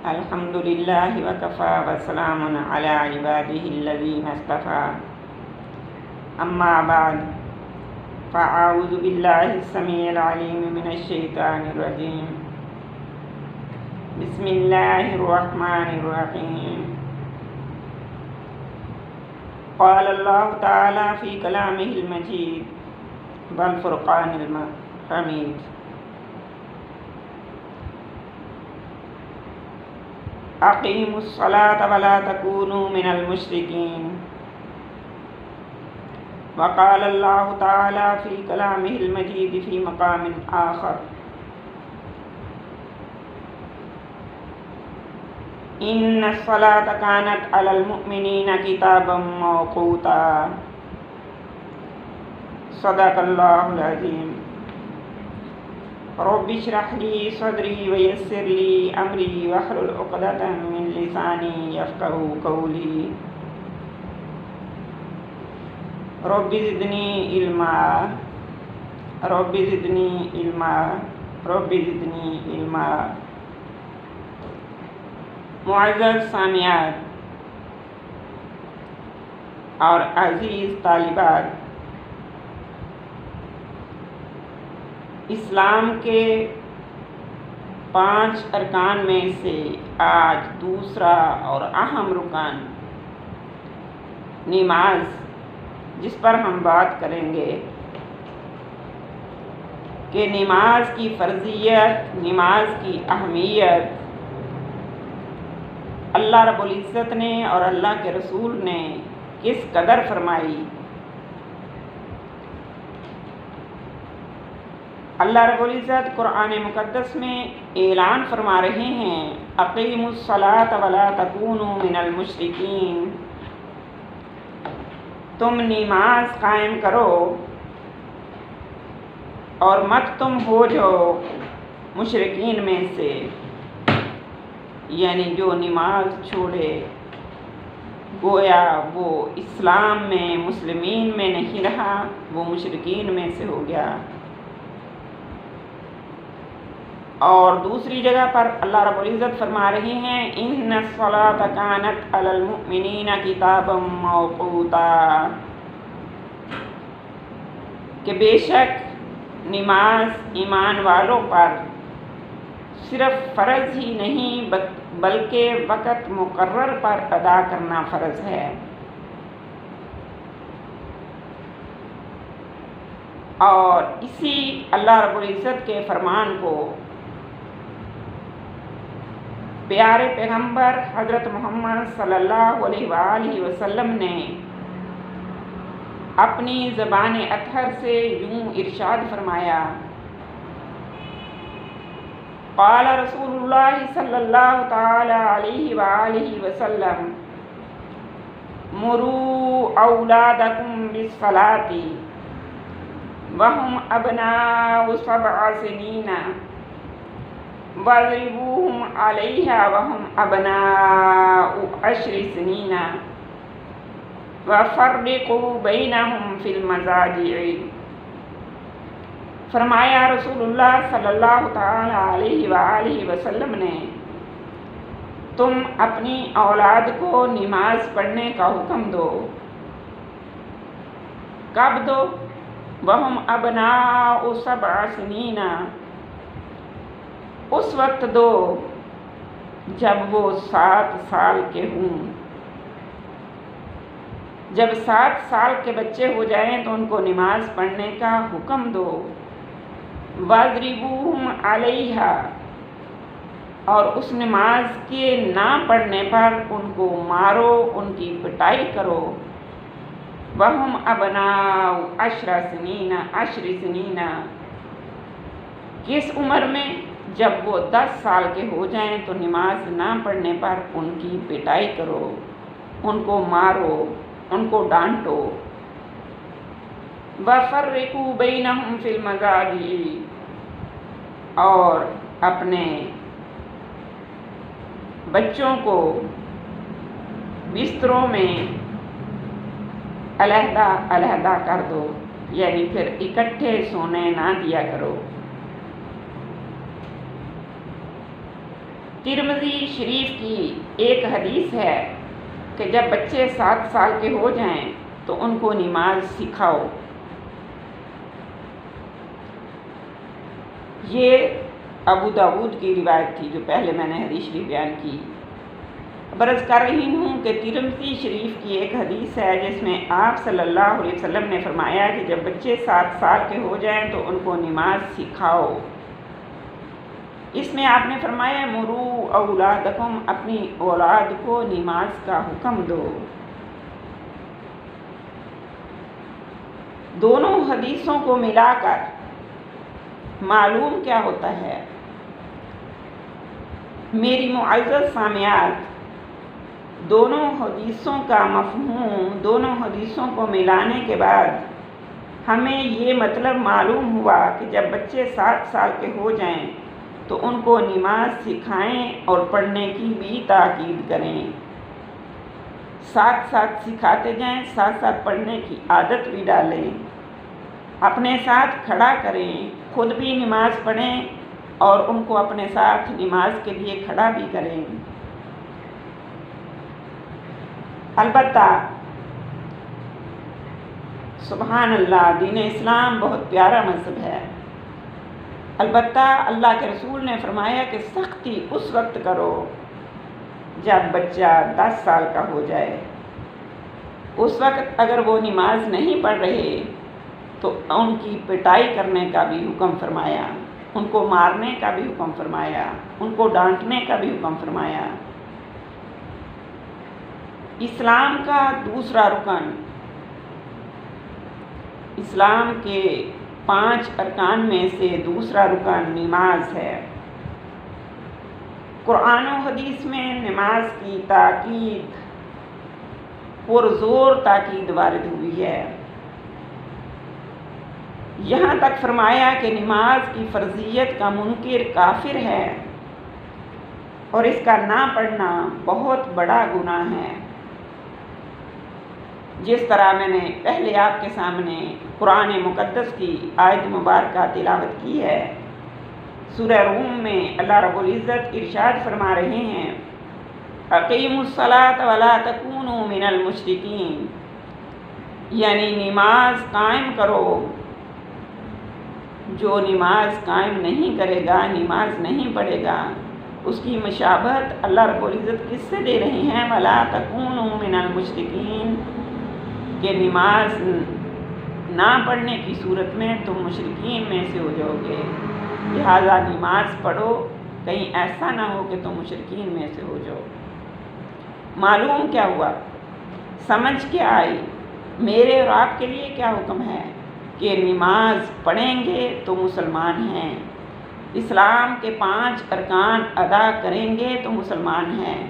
الحمد للہ وکفى وسلام علی عباده الذین اصطفى اما بعد فاعوذ باللہ السمیع العلیم من الشیطان الرجیم بسم اللہ الرحمن الرحیم قال اللہ تعالی فی کلامہ المجید والفرقان الحمید اقیموا الصلاة ولا تکونوا من المشرکین وقال اللہ تعالی فی کلامہ المجید فی مقام آخر ان الصلاة كانت علی المؤمنین کتابا موقوتا صدق اللہ العظیم رب اشرح لی صدری ویسر لی امری واحلل عقدۃ من لسانی یفقہوا قولی رب زدنی علما رب زدنی علما رب زدنی علما معزز سامعات اور عزیز طالبات، اسلام کے 5 ارکان میں سے آج دوسرا اور اہم رکن نماز، جس پر ہم بات کریں گے کہ نماز کی فرضیت، نماز کی اہمیت اللہ رب العزت نے اور اللہ کے رسول نے کس قدر فرمائی۔ اللہ رب العزت قرآن مقدس میں اعلان فرما رہے ہیں اقیموا الصلاة ولا تکونوا من المشرکین، تم نماز قائم کرو اور مت تم ہو جاؤ مشرکین میں سے، یعنی جو نماز چھوڑے گویا وہ اسلام میں، مسلمین میں نہیں رہا، وہ مشرکین میں سے ہو گیا۔ اور دوسری جگہ پر اللہ رب العزت فرما رہے ہیں ان الصلاۃ کانت علی المؤمنین کتابا موقوتا، کہ بے شک نماز ایمان والوں پر صرف فرض ہی نہیں بلکہ وقت مقرر پر ادا کرنا فرض ہے۔ اور اسی اللہ رب العزت کے فرمان کو پیارے پیغمبر حضرت محمد صلی اللہ علیہ وآلہ وسلم نے اپنی زبان اطہر سے یوں ارشاد فرمایا، قال رسول اللہ صلی اللہ تعالی علیہ وآلہ وسلم مروا اولادکم بالصلاۃ وهم ابناء 7 سنین واضربوهم علیہا وهم ابناء 10 سنین وفرقوا بینہم فی المضاجع۔ فرمایا رسول اللہ صلی اللہ تعالی علیہ وآلہ وسلم نے، تم اپنی اولاد کو نماز پڑھنے کا حکم دو۔ کب دو؟ وَهُمْ أَبْنَاءُ 7 سنین، اس وقت دو جب وہ 7 سال کے ہوں۔ جب 7 سال کے بچے ہو جائیں تو ان کو نماز پڑھنے کا حکم دو۔ وَاضْرِبُوهُمْ عَلَيْهَا، اور اس نماز کے نہ پڑھنے پر ان کو مارو، ان کی پٹائی کرو۔ وَهُمْ أَبْنَاءُ 10 سنین، کس عمر میں؟ جب وہ 10 سال کے ہو جائیں تو نماز نہ پڑھنے پر ان کی پٹائی کرو، ان کو مارو، ان کو ڈانٹو۔ وَفَرِّقُوا بَيْنَهُمْ فِي الْمَضَاجِعِ، اور اپنے بچوں کو بستروں میں علیحدہ علیحدہ کر دو، یعنی پھر اکٹھے سونے نہ دیا کرو۔ ترمذی شریف کی ایک حدیث ہے کہ جب بچے 7 سال کے ہو جائیں تو ان کو نماز سکھاؤ۔ یہ ابو داؤد کی روایت تھی جو پہلے میں نے حدیث شریف بیان کی۔ عرض کر رہی ہوں کہ ترمذی شریف کی ایک حدیث ہے جس میں آپ صلی اللہ علیہ وسلم نے فرمایا کہ جب بچے 7 سال کے ہو جائیں تو ان کو نماز سکھاؤ۔ اس میں آپ نے فرمایا مرو اولادکم، اپنی اولاد کو نماز کا حکم دو۔ دونوں حدیثوں کو ملا کر معلوم کیا ہوتا ہے؟ میری معزز سامعات، دونوں حدیثوں کا مفہوم، دونوں حدیثوں کو ملانے کے بعد ہمیں یہ مطلب معلوم ہوا کہ جب بچے 7 سال کے ہو جائیں تو ان کو نماز سکھائیں اور پڑھنے کی بھی تاکید کریں۔ ساتھ ساتھ سکھاتے جائیں، ساتھ ساتھ پڑھنے کی عادت بھی ڈالیں، اپنے ساتھ کھڑا کریں، خود بھی نماز پڑھیں اور ان کو اپنے ساتھ نماز کے لیے کھڑا بھی کریں۔ البتہ سبحان اللہ، دین اسلام بہت پیارا مذہب ہے۔ البتہ اللہ کے رسول نے فرمایا کہ سختی اس وقت کرو جب بچہ 10 سال کا ہو جائے۔ اس وقت اگر وہ نماز نہیں پڑھ رہے تو ان کی پٹائی کرنے کا بھی حکم فرمایا، ان کو مارنے کا بھی حکم فرمایا، ان کو ڈانٹنے کا بھی حکم فرمایا۔ اسلام کا دوسرا رکن، اسلام کے 5 ارکان میں سے دوسرا رکن نماز ہے۔ قرآن و حدیث میں نماز کی تاکید، پرزور تاکید وارد ہوئی ہے۔ یہاں تک فرمایا کہ نماز کی فرضیت کا منکر کافر ہے اور اس کا نہ پڑھنا بہت بڑا گناہ ہے۔ جس طرح میں نے پہلے آپ کے سامنے قرآن مقدس کی آیت مبارکہ تلاوت کی ہے، سورہ روم میں اللہ رب العزت ارشاد فرما رہے ہیں اقیموا الصلاۃ ولا تکونوا من المشرکین، یعنی نماز قائم کرو۔ جو نماز قائم نہیں کرے گا، نماز نہیں پڑھے گا، اس کی مشابہت اللہ رب العزت کس سے دے رہے ہیں؟ ولا تکونوا من المشرکین، کہ نماز نہ پڑھنے کی صورت میں تم مشرکین میں سے ہو جاؤ گے، لہذا نماز پڑھو، کہیں ایسا نہ ہو کہ تم مشرکین میں سے ہو جاؤ۔ معلوم کیا ہوا؟ سمجھ کے آئی میرے اور آپ کے لیے کیا حکم ہے کہ نماز پڑھیں گے تو مسلمان ہیں، اسلام کے 5 ارکان ادا کریں گے تو مسلمان ہیں۔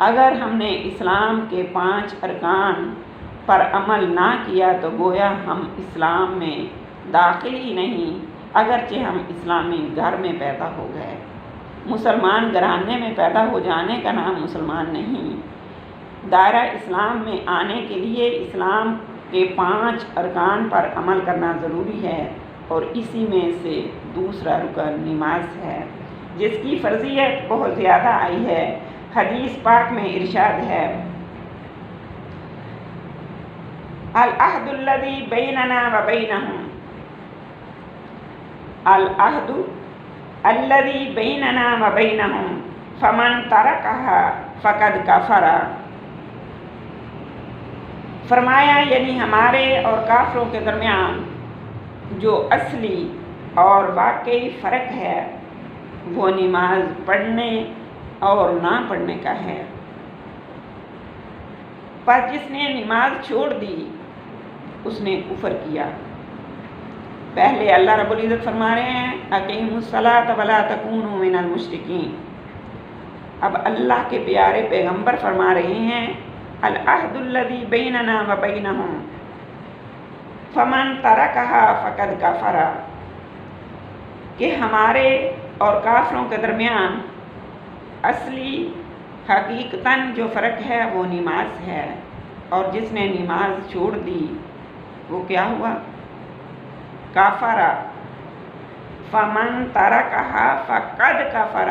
اگر ہم نے اسلام کے 5 ارکان پر عمل نہ کیا تو گویا ہم اسلام میں داخل ہی نہیں، اگرچہ ہم اسلامی گھر میں پیدا ہو گئے۔ مسلمان گھرانے میں پیدا ہو جانے کا نام مسلمان نہیں۔ دائرہ اسلام میں آنے کے لیے اسلام کے 5 ارکان پر عمل کرنا ضروری ہے، اور اسی میں سے دوسرا رکن نماز ہے، جس کی فرضیت بہت زیادہ آئی ہے۔ حدیث پاک میں ارشاد ہے العہد الذی بیننا وبینہم، العہد الذی بیننا وبینہم فمن ترکہا فقد کفر۔ فرمایا یعنی ہمارے اور کافروں کے درمیان جو اصلی اور واقعی فرق ہے وہ نماز پڑھنے اور نہ پڑھنے کا ہے۔ پر جس نے نماز چھوڑ دی اس نے کفر کیا۔ پہلے اللہ رب العزت فرما رہے ہیں اقیموا الصلاۃ ولا تکونوا من المشرکین، اب اللہ کے پیارے پیغمبر فرما رہے ہیں العہد الذی بیننا وبینہم فمن ترکہا فقد کفر، کہ ہمارے اور کافروں کے درمیان اصلی حقیقتاً جو فرق ہے وہ نماز ہے، اور جس نے نماز چھوڑ دی وہ کیا ہوا؟ کافر۔ فمن ترکہا فقد کفر،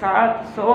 700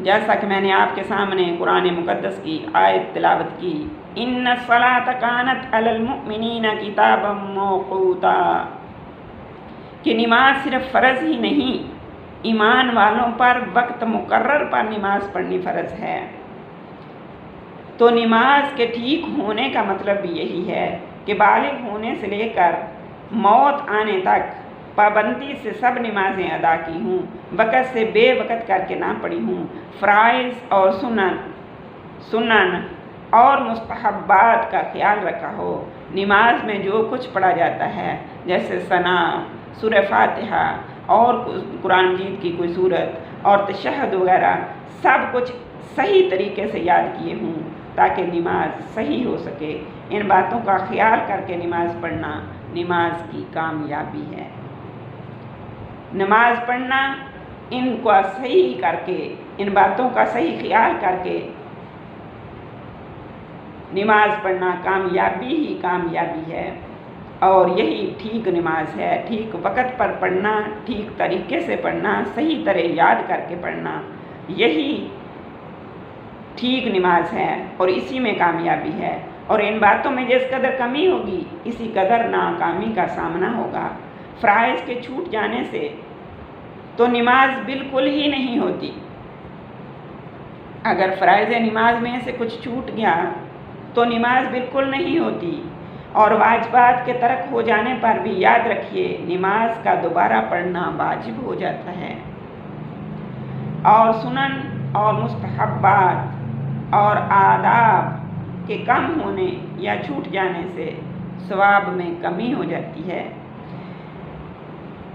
جیسا کہ میں نے آپ کے سامنے قرآن مقدس کی آیت تلاوت کی، ان الصلاۃ کانت علی المؤمنین کتابا موقوتا، کہ نماز صرف فرض ہی نہیں، ایمان والوں پر وقت مقرر پر نماز پڑھنی فرض ہے۔ تو نماز کے ٹھیک ہونے کا مطلب بھی یہی ہے کہ بالغ ہونے سے لے کر موت آنے تک پابندی سے سب نمازیں ادا کی ہوں، وقت سے بے وقت کر کے نہ پڑھی ہوں، فرائض اور سنن اور مستحبات کا خیال رکھا ہو۔ نماز میں جو کچھ پڑھا جاتا ہے جیسے ثنا، سورہ فاتحہ اور قرآن مجید کی کوئی صورت اور تشہد وغیرہ، سب کچھ صحیح طریقے سے یاد کیے ہوں تاکہ نماز صحیح ہو سکے۔ ان باتوں کا خیال کر کے نماز پڑھنا نماز کی کامیابی ہے۔ نماز پڑھنا ان کو صحیح کر کے، ان باتوں کا صحیح خیال کر کے نماز پڑھنا کامیابی ہی کامیابی ہے، اور یہی ٹھیک نماز ہے۔ ٹھیک وقت پر پڑھنا، ٹھیک طریقے سے پڑھنا، صحیح طرح یاد کر کے پڑھنا، یہی ٹھیک نماز ہے اور اسی میں کامیابی ہے۔ اور ان باتوں میں جس قدر کمی ہوگی اسی قدر ناکامی کا سامنا ہوگا۔ فرائض کے چھوٹ جانے سے تو نماز بالکل ہی نہیں ہوتی۔ اگر فرائض نماز میں سے کچھ چھوٹ گیا تو نماز بالکل نہیں ہوتی، اور واجبات کے ترک ہو جانے پر بھی یاد رکھیے نماز کا دوبارہ پڑھنا واجب ہو جاتا ہے، اور سنن اور مستحبات اور آداب کے کم ہونے یا چھوٹ جانے سے ثواب میں کمی ہو جاتی ہے۔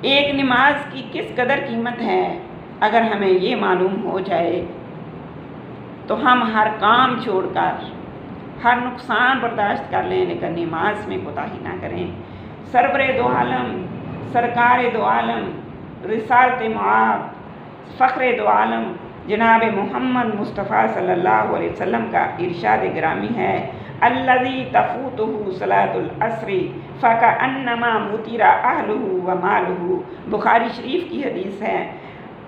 ایک نماز کی کس قدر قیمت ہے اگر ہمیں یہ معلوم ہو جائے تو ہم ہر کام چھوڑ کر ہر نقصان برداشت کر لیں، لیکن نماز میں کوتاہی نہ کریں۔ سرور دو عالم، سرکار دو عالم، رسالت معاب، فخر دو عالم جناب محمد مصطفیٰ صلی اللہ علیہ وسلم کا ارشاد گرامی ہے، الذی تفوتہ صلاۃ العصر فکأنما مطر اہلہ ومالہ۔ بخاری شریف کی حدیث ہے،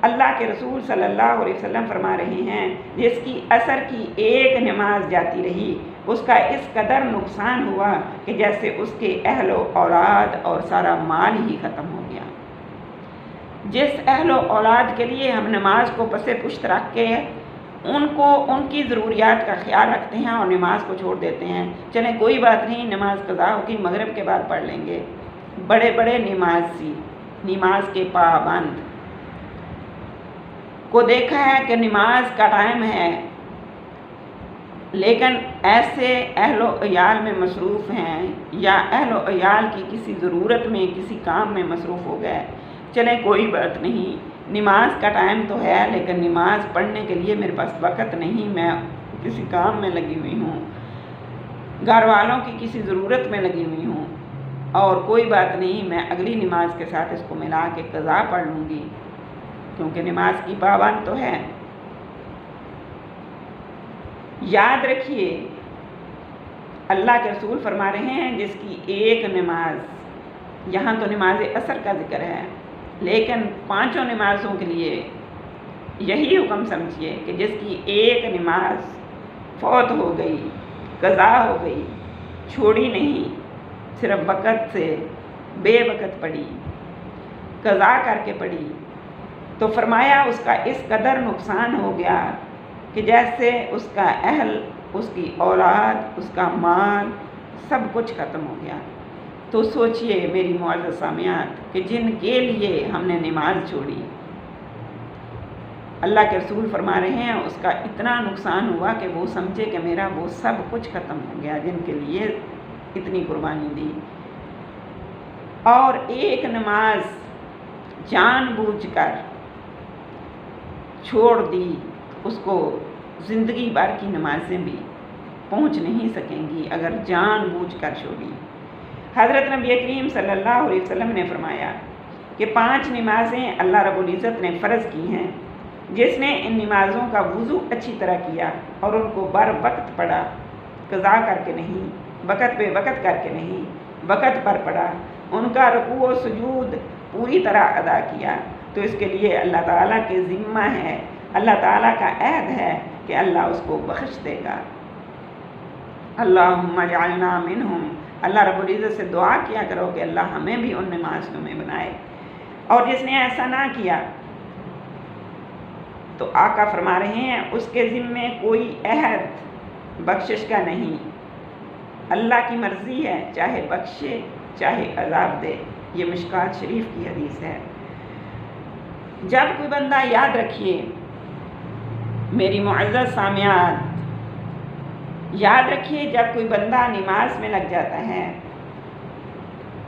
اللہ کے رسول صلی اللہ علیہ وسلم فرما رہے ہیں، جس کی عصر کی ایک نماز جاتی رہی اس کا اس قدر نقصان ہوا کہ جیسے اس کے اہل و اولاد اور سارا مال ہی ختم ہو گیا۔ جس اہل و اولاد کے لیے ہم نماز کو پس پشت رکھ کے ان کی ضروریات کا خیال رکھتے ہیں اور نماز کو چھوڑ دیتے ہیں، چلیں کوئی بات نہیں، نماز قضا ہوگی، مغرب کے بعد پڑھ لیں گے۔ بڑے بڑے نماز کے پابند کو دیکھا ہے کہ نماز کا ٹائم ہے لیکن ایسے اہل و عیال میں مصروف ہیں یا اہل و عیال کی کسی ضرورت میں کسی کام میں مصروف ہو گئے، چلیں کوئی بات نہیں، نماز کا ٹائم تو ہے لیکن نماز پڑھنے کے لیے میرے پاس وقت نہیں، میں کسی کام میں لگی ہوئی ہوں، گھر والوں کی کسی ضرورت میں لگی ہوئی ہوں، اور کوئی بات نہیں، میں اگلی نماز کے ساتھ اس کو ملا کے قضا پڑھ لوں گی کیونکہ نماز کی پابند تو ہے۔ یاد رکھیے اللہ کے رسول فرما رہے ہیں جس کی ایک نماز، یہاں تو نماز عصر کا ذکر ہے لیکن پانچوں نمازوں کے لیے یہی حکم سمجھیے کہ جس کی ایک نماز فوت ہو گئی، قضا ہو گئی، چھوڑی نہیں، صرف وقت سے بے وقت پڑھی، قضا کر کے پڑھی، تو فرمایا اس کا اس قدر نقصان ہو گیا کہ جیسے اس کا اہل، اس کی اولاد، اس کا مال سب کچھ ختم ہو گیا۔ تو سوچئے میری معزز سامعات کہ جن کے لیے ہم نے نماز چھوڑی، اللہ کے رسول فرما رہے ہیں اس کا اتنا نقصان ہوا کہ وہ سمجھے کہ میرا وہ سب کچھ ختم ہو گیا جن کے لیے اتنی قربانی دی۔ اور ایک نماز جان بوجھ کر چھوڑ دی، اس کو زندگی بھر کی نمازیں بھی پہنچ نہیں سکیں گی اگر جان بوجھ کر چھوڑی۔ حضرت نبی کریم صلی اللہ علیہ وسلم نے فرمایا کہ 5 نمازیں اللہ رب العزت نے فرض کی ہیں، جس نے ان نمازوں کا وضو اچھی طرح کیا اور ان کو بر وقت پڑھا، قضا کر کے نہیں، وقت بے وقت کر کے نہیں، وقت پر پڑھا، ان کا رکوع و سجود پوری طرح ادا کیا، تو اس کے لیے اللہ تعالیٰ کے ذمہ ہے اللہ تعالیٰ کا عہد ہے کہ اللہ اس کو بخش دے گا۔ اللہم اجعلنا منہم، اللہ رب العزت سے دعا کیا کرو کہ اللہ ہمیں بھی ان نمازیوں میں بنائے۔ اور جس نے ایسا نہ کیا تو آقا فرما رہے ہیں اس کے ذمے کوئی عہد بخشش کا نہیں، اللہ کی مرضی ہے، چاہے بخشے چاہے عذاب دے۔ یہ مشکات شریف کی حدیث ہے۔ جب کوئی بندہ، یاد رکھیے میری معزز سامعات، یاد رکھیے جب کوئی بندہ نماز میں لگ جاتا ہے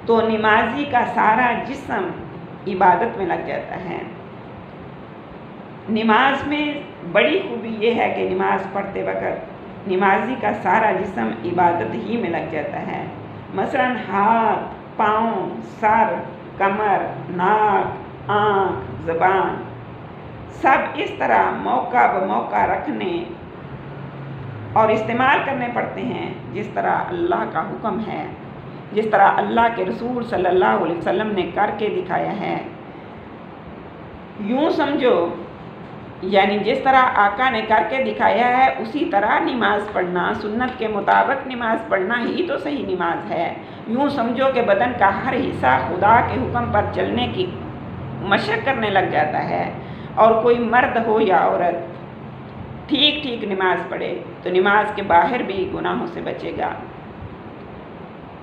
تو نمازی کا سارا جسم عبادت میں لگ جاتا ہے۔ نماز میں بڑی خوبی یہ ہے کہ نماز پڑھتے وقت نمازی کا سارا جسم عبادت ہی میں لگ جاتا ہے۔ مثلا ہاتھ، پاؤں، سر، کمر، ناک، آنکھ، زبان، سب اس طرح موقع بموقع رکھنے اور استعمال کرنے پڑتے ہیں جس طرح اللہ کا حکم ہے، جس طرح اللہ کے رسول صلی اللہ علیہ وسلم نے کر کے دکھایا ہے۔ یوں سمجھو یعنی جس طرح آقا نے کر کے دکھایا ہے اسی طرح نماز پڑھنا، سنت کے مطابق نماز پڑھنا ہی تو صحیح نماز ہے۔ یوں سمجھو کہ بدن کا ہر حصہ خدا کے حکم پر چلنے کی مشق کرنے لگ جاتا ہے، اور کوئی مرد ہو یا عورت ٹھیک ٹھیک نماز پڑھے تو نماز کے باہر بھی گناہوں سے بچے گا۔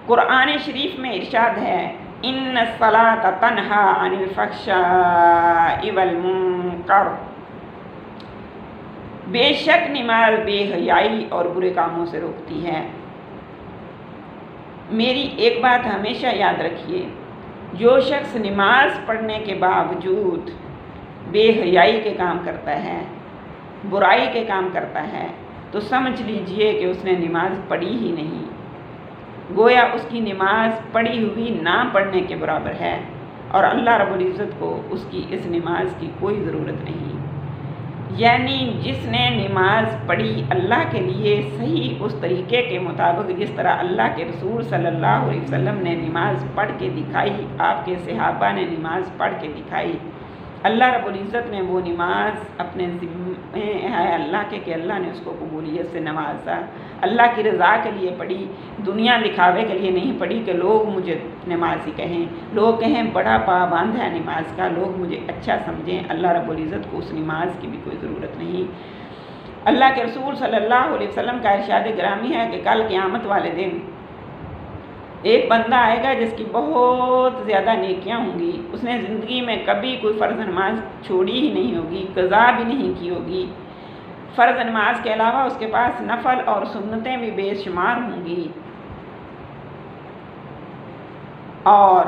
قرآن شریف میں ارشاد ہے ان الصلاۃ تنہی عن الفحشاء والمنکر، بے شک نماز بے حیائی اور برے کاموں سے روکتی ہے۔ میری ایک بات ہمیشہ یاد رکھیے، جو شخص نماز پڑھنے کے باوجود بے حیائی کے کام کرتا ہے، برائی کے کام کرتا ہے، تو سمجھ لیجئے کہ اس نے نماز پڑھی ہی نہیں، گویا اس کی نماز پڑھی ہوئی نہ پڑھنے کے برابر ہے، اور اللہ رب العزت کو اس کی اس نماز کی کوئی ضرورت نہیں۔ یعنی جس نے نماز پڑھی اللہ کے لیے صحیح اس طریقے کے مطابق جس طرح اللہ کے رسول صلی اللہ علیہ وسلم نے نماز پڑھ کے دکھائی، آپ کے صحابہ نے نماز پڑھ کے دکھائی، اللہ رب العزت نے وہ نماز اپنے ذمے ہے اللہ کے کہ اللہ نے اس کو قبولیت سے نوازا، اللہ کی رضا کے لیے پڑھی، دنیا دکھاوے کے لیے نہیں پڑھی کہ لوگ مجھے نمازی کہیں، لوگ کہیں بڑا پابند ہے نماز کا، لوگ مجھے اچھا سمجھیں۔ اللہ رب العزت کو اس نماز کی بھی کوئی ضرورت نہیں۔ اللہ کے رسول صلی اللہ علیہ وسلم کا ارشاد گرامی ہے کہ کل قیامت والے دن ایک بندہ آئے گا جس کی بہت زیادہ نیکیاں ہوں گی، اس نے زندگی میں کبھی کوئی فرض نماز چھوڑی ہی نہیں ہوگی، قضا بھی نہیں کی ہوگی، فرض نماز کے علاوہ اس کے پاس نفل اور سنتیں بھی بے شمار ہوں گی، اور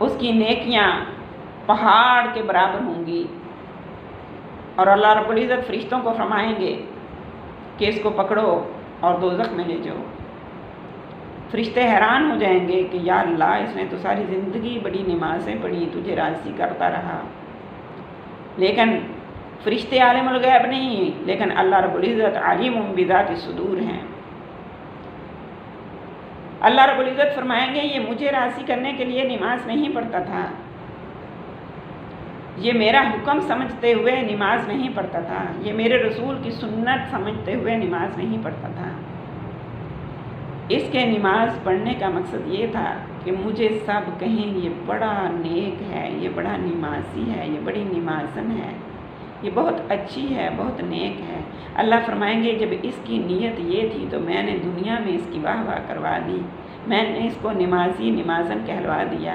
اس کی نیکیاں پہاڑ کے برابر ہوں گی، اور اللہ رب العزت فرشتوں کو فرمائیں گے کہ اس کو پکڑو اور دوزخ میں لے جاؤ۔ فرشتے حیران ہو جائیں گے کہ یا اللہ اس نے تو ساری زندگی بڑی نمازیں پڑھی، تجھے راضی کرتا رہا، لیکن فرشتے عالم الغیب نہیں، لیکن اللہ رب العزت علیم بذات الصدور ہیں۔ اللہ رب العزت فرمائیں گے یہ مجھے راضی کرنے کے لیے نماز نہیں پڑھتا تھا، یہ میرا حکم سمجھتے ہوئے نماز نہیں پڑھتا تھا، یہ میرے رسول کی سنت سمجھتے ہوئے نماز نہیں پڑھتا تھا۔ اس کے نماز پڑھنے کا مقصد یہ تھا کہ مجھے سب کہیں یہ بڑا نیک ہے، یہ بڑا نمازی ہے، یہ بڑی نمازن ہے، یہ بہت اچھی ہے، بہت نیک ہے۔ اللہ فرمائیں گے جب اس کی نیت یہ تھی تو میں نے دنیا میں اس کی واہ واہ کروا دی، میں نے اس کو نمازی نمازن کہلوا دیا،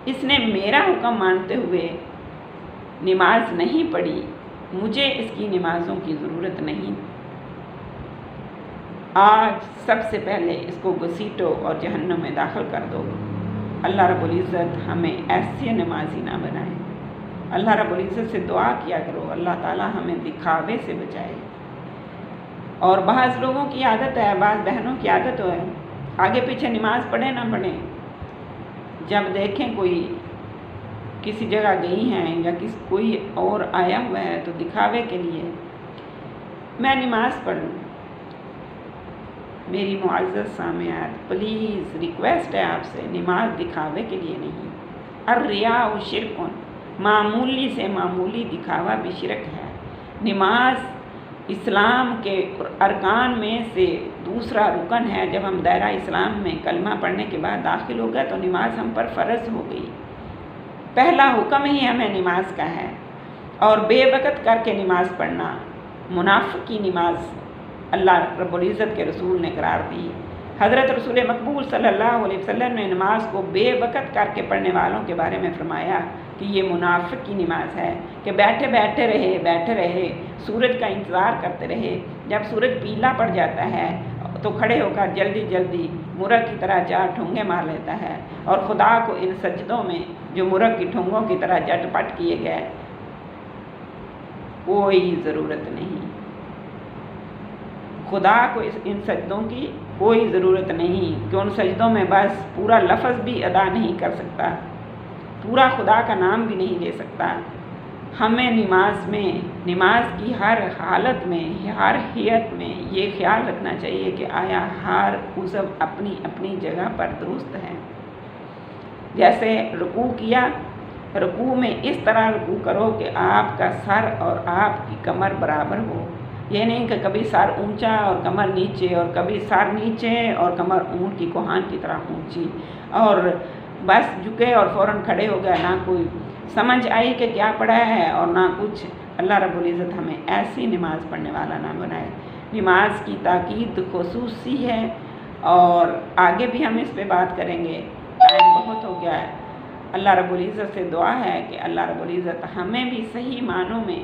اس نے میرا حکم مانتے ہوئے نماز نہیں پڑھی، مجھے اس کی نمازوں کی ضرورت نہیں۔ آج سب سے پہلے اس کو گھسیٹو اور جہنم میں داخل کر دو۔ اللہ رب العزت ہمیں ایسے نمازی نہ بنائے۔ اللہ رب العزت سے دعا کیا کرو اللہ تعالیٰ ہمیں دکھاوے سے بچائے۔ اور بعض لوگوں کی عادت ہے، بعض بہنوں کی عادت ہے آگے پیچھے نماز پڑھیں نہ پڑھیں، جب دیکھیں کوئی کسی جگہ گئی ہیں یا کوئی اور آیا ہوا ہے تو دکھاوے کے لیے میں نماز پڑھوں۔ میری معزز سامعات، پلیز ریکویسٹ ہے آپ سے، نماز دکھاوے کے لیے نہیں۔ الریا شرک، معمولی سے معمولی دکھاوا بھی شرک ہے۔ نماز اسلام کے ارکان میں سے دوسرا رکن ہے۔ جب ہم دائرہ اسلام میں کلمہ پڑھنے کے بعد داخل ہو گئے تو نماز ہم پر فرض ہو گئی۔ پہلا حکم ہی ہمیں نماز کا ہے، اور بے وقت کر کے نماز پڑھنا منافق کی نماز اللہ رب العزت کے رسول نے قرار دی۔ حضرت رسول مقبول صلی اللہ علیہ وسلم نے نماز کو بے وقت کر کے پڑھنے والوں کے بارے میں فرمایا کہ یہ منافق کی نماز ہے، کہ بیٹھے رہے سورج کا انتظار کرتے رہے، جب سورج پیلا پڑ جاتا ہے تو کھڑے ہو کر جلدی مرغ کی طرح 4 ٹھونگے مار لیتا ہے، اور خدا کو ان سجدوں میں جو مرغ کی ٹھونگوں کی طرح جٹ پٹ کیے گئے کوئی ضرورت نہیں۔ خدا کو ان سجدوں کی کوئی ضرورت نہیں کہ ان سجدوں میں بس پورا لفظ بھی ادا نہیں کر سکتا، پورا خدا کا نام بھی نہیں لے سکتا۔ ہمیں نماز کی ہر حالت میں، ہر حیت میں یہ خیال رکھنا چاہیے کہ آیا ہر عضو اپنی اپنی جگہ پر درست ہے۔ جیسے رکوع کیا، رکوع میں اس طرح رکوع کرو کہ آپ کا سر اور آپ کی کمر برابر ہو۔ یہ نہیں کہ کبھی سر اونچا اور کمر نیچے، اور کبھی سر نیچے اور کمر اونٹ کی کوہان کی طرح اونچی، اور بس جھکے اور فوراً کھڑے ہو گئے، نہ کوئی سمجھ آئی کہ کیا پڑھا ہے اور نہ کچھ۔ اللہ رب العزت ہمیں ایسی نماز پڑھنے والا نہ بنائے۔ نماز کی تاکید خصوصی ہے، اور آگے بھی ہم اس پہ بات کریں گے، ٹائم بہت ہو گیا ہے۔ اللہ رب العزت سے دعا ہے کہ اللہ رب العزت ہمیں بھی صحیح معنوں میں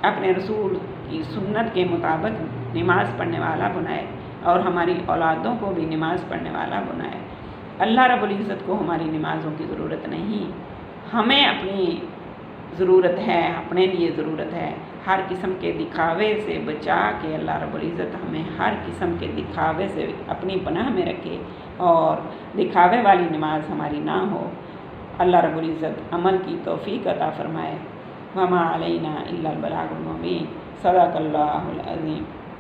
اپنے رسول کی سنت کے مطابق نماز پڑھنے والا بنائے، اور ہماری اولادوں کو بھی نماز پڑھنے والا بنائے۔ اللہ رب العزت کو ہماری نمازوں کی ضرورت نہیں، ہمیں اپنی ضرورت ہے، اپنے لیے ضرورت ہے۔ ہر قسم کے دکھاوے سے بچا کے اللہ رب العزت ہمیں ہر قسم کے دکھاوے سے اپنی پناہ میں رکھے، اور دکھاوے والی نماز ہماری نہ ہو۔ اللہ رب العزت عمل کی توفیق عطا فرمائے۔ وما علینا الا البلاغ المبین۔ صدق اللہ العظیم۔